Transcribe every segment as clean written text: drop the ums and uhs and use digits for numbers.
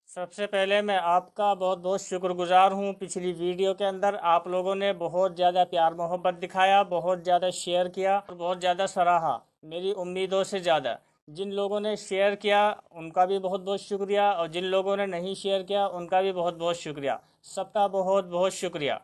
सबसे पहले मैं आपका बहुत बहुत शुक्रगुजार हूँ। पिछली वीडियो के अंदर आप लोगों ने बहुत ज़्यादा प्यार मोहब्बत दिखाया, बहुत ज़्यादा शेयर किया और बहुत ज़्यादा सराहा, मेरी उम्मीदों से ज़्यादा। जिन लोगों ने शेयर किया उनका भी बहुत बहुत शुक्रिया, और जिन लोगों ने नहीं शेयर किया उनका भी बहुत बहुत शुक्रिया। सबका बहुत बहुत शुक्रिया।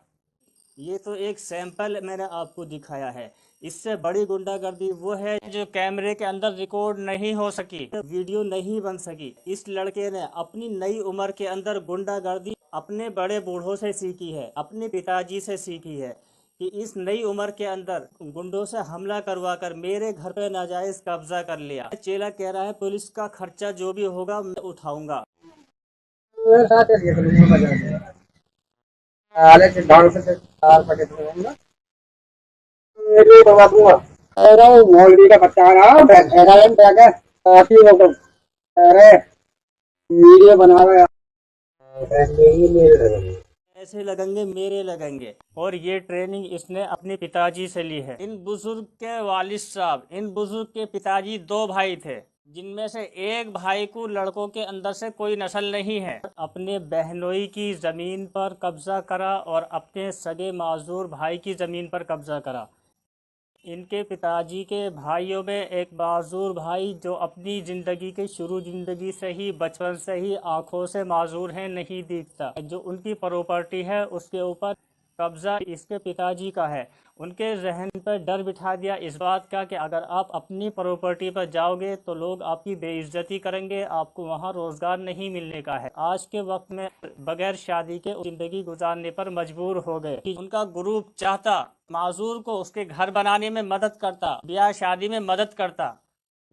ये तो एक सैंपल मैंने आपको दिखाया है। इससे बड़ी गुंडागर्दी वो है जो कैमरे के अंदर रिकॉर्ड नहीं हो सकी, वीडियो नहीं बन सकी। इस लड़के ने अपनी नई उम्र के अंदर गुंडागर्दी अपने बड़े बूढ़ों से सीखी है, अपने पिताजी से सीखी है कि इस नई उम्र के अंदर गुंडों से हमला करवा कर मेरे घर पे नाजायज कब्जा कर लिया। चेला कह रहा है पुलिस का खर्चा जो भी होगा मैं उठाऊंगा। मौलवी का बच्चा रहा काफी वो अरे वीडियो बना रहे ऐसे लगेंगे मेरे लगेंगे। और ये ट्रेनिंग इसने अपने पिताजी से ली है। इन बुजुर्ग के वालिद साहब, इन बुजुर्ग के पिताजी दो भाई थे, जिनमें से एक भाई को लड़कों के अंदर से कोई नस्ल नहीं है। अपने बहनोई की जमीन पर कब्जा करा और अपने सगे माजूर भाई की जमीन पर कब्जा करा। इनके पिताजी के भाइयों में एक माजूर भाई जो अपनी ज़िंदगी के शुरू ज़िंदगी से ही, बचपन से ही आंखों से माजूर है, नहीं दिखता। जो उनकी प्रॉपर्टी है उसके ऊपर कब्जा इसके पिताजी का है। उनके जहन पर डर बिठा दिया इस बात का कि अगर आप अपनी प्रॉपर्टी पर जाओगे तो लोग आपकी बेइज्जती करेंगे, आपको वहाँ रोज़गार नहीं मिलने का है। आज के वक्त में बगैर शादी के ज़िंदगी गुजारने पर मजबूर हो गए कि उनका ग्रुप चाहता माजूर को उसके घर बनाने में मदद करता, ब्याह शादी में मदद करता,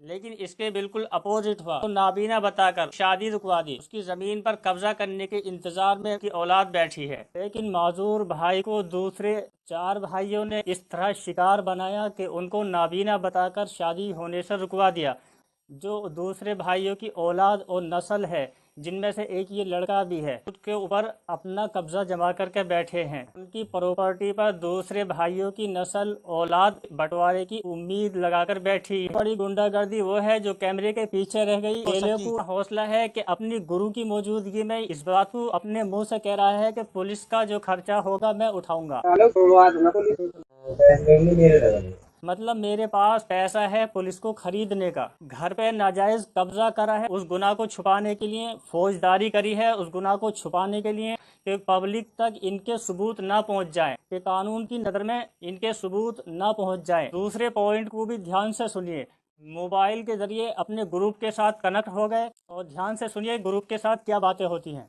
लेकिन इसके बिल्कुल अपोजिट हुआ। तो नाबीना बताकर शादी रुकवा दी, उसकी जमीन पर कब्जा करने के इंतजार में की औलाद बैठी है। लेकिन माजूर भाई को दूसरे चार भाइयों ने इस तरह शिकार बनाया कि उनको नाबीना बताकर शादी होने से रुकवा दिया। जो दूसरे भाइयों की औलाद और नस्ल है, जिनमें से एक ये लड़का भी है, उसके ऊपर अपना कब्जा जमा करके बैठे हैं। उनकी प्रॉपर्टी पर दूसरे भाइयों की नस्ल औलाद बंटवारे की उम्मीद लगाकर बैठी। बड़ी गुंडागर्दी वो है जो कैमरे के पीछे रह गई। चेले को हौसला है कि अपनी गुरु की मौजूदगी में इस बात को अपने मुंह से कह रहा है कि पुलिस का जो खर्चा होगा मैं उठाऊंगा। मतलब मेरे पास पैसा है पुलिस को खरीदने का। घर पे नाजायज कब्जा करा है, उस गुनाह को छुपाने के लिए फौजदारी करी है, उस गुनाह को छुपाने के लिए कि पब्लिक तक इनके सबूत ना पहुंच जाए, कि कानून की नज़र में इनके सबूत ना पहुंच जाए। दूसरे पॉइंट को भी ध्यान से सुनिए। मोबाइल के जरिए अपने ग्रुप के साथ कनेक्ट हो गए, और ध्यान से सुनिए ग्रुप के साथ क्या बातें होती हैं।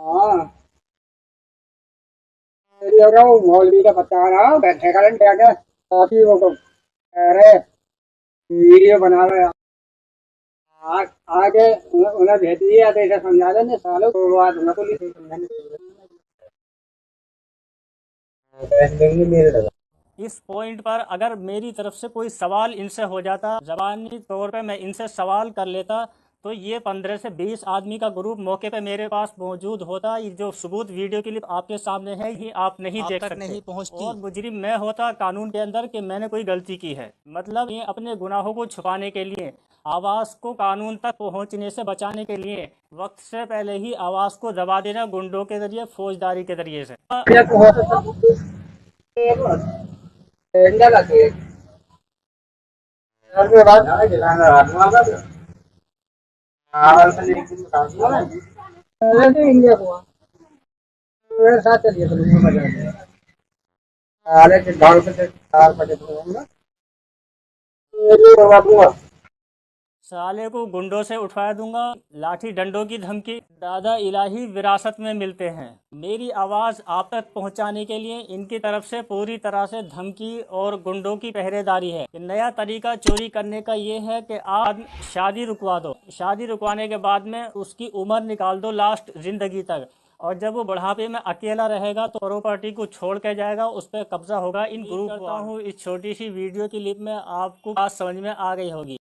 हाँ मौलवी का बच्चा रहा काफी वो अरे वीडियो बना रहे आगे उन्हें भेज दिया तो इसे समझा देंगे सालों को बात उनको नहीं समझाने इस पॉइंट पर अगर मेरी तरफ से कोई सवाल इनसे हो जाता, जबानी तौर पे मैं इनसे सवाल कर लेता, तो ये 15 से 20 आदमी का ग्रुप मौके पे मेरे पास मौजूद होता। ये जो सबूत वीडियो क्लिप आपके सामने है ये आप नहीं देख सकते, नहीं पहुंचती। और मुजरिम मैं होता कानून के अंदर कि मैंने कोई गलती की है। मतलब ये अपने गुनाहों को छुपाने के लिए, आवाज़ को कानून तक पहुंचने से बचाने के लिए वक्त से पहले ही आवाज़ को दबा देना, गुंडों के जरिए, फौजदारी के जरिए से। हाँ तो एक दिन बता दूंगा ना। तो इंडिया को मेरे साथ चलिए तो लूंगा मजा आएगा। अरे कि ढंग से तार पटे तो होगा ये भी करवा दूंगा। साले को गुंडों से उठवा दूंगा, लाठी डंडों की धमकी। दादा इलाही विरासत में मिलते हैं। मेरी आवाज आप तक पहुंचाने के लिए इनकी तरफ से पूरी तरह से धमकी और गुंडों की पहरेदारी है। नया तरीका चोरी करने का ये है कि आप शादी रुकवा दो, शादी रुकवाने के बाद में उसकी उम्र निकाल दो लास्ट जिंदगी तक, और जब वो बुढ़ापे में अकेला रहेगा तो प्रॉपर्टी को छोड़ के जाएगा, उस पर कब्जा होगा। इन ग्रुप करता हूँ इस छोटी सी वीडियो की लिप में आपको बात समझ में आ गई होगी।